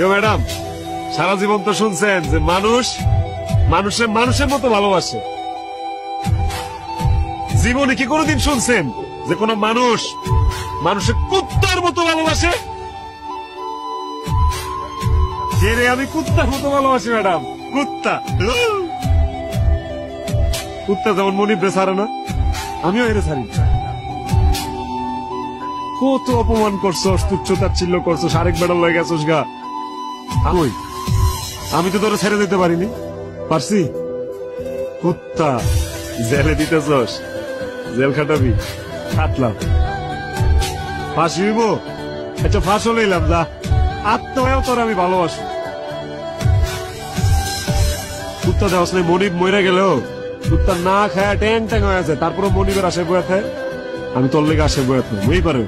Madam, সারা জীবন তো শুনছেন যে মানুষ মানুষের মানুষের মতো ভালোবাসে। জীবনে কি কোনোদিন শুনছেন যে কোনো মানুষ মানুষের কুত্তার মতো ভালোবাসে? আমি কুত্তার মতো ভালোবাসি ম্যাডাম, কুত্তা। কুত্তা যেমন মনিবরে ছাড়ে না, আমিও এরে ছাড়ি। কত অপমান করছস, তুচ্ছতাচ্ছিল্য করছস, আরেক বেড়াল লয়ে গেছস গা। আমি তো তোরা ছেড়ে দিতে পারিনি, পারছি? কুত্তা, জেলে দিতেছস, জেল খাটাবি, খাটলাম। ফাঁসি হইব? আচ্ছা ফাঁসও লইলাম, যা। আত্মহ্যাও তোর আমি ভালোবাসি। কুত্তা দেওয়াস নাই, মনিব মরে গেলেও কুত্তা না খায় ট্যাং ট্যাং হয়ে আছে, তারপরে মনিবের আসে বয়ে খায়। আমি তোর লেগে আসে বয়ে খাই, বুঝতেই পারে।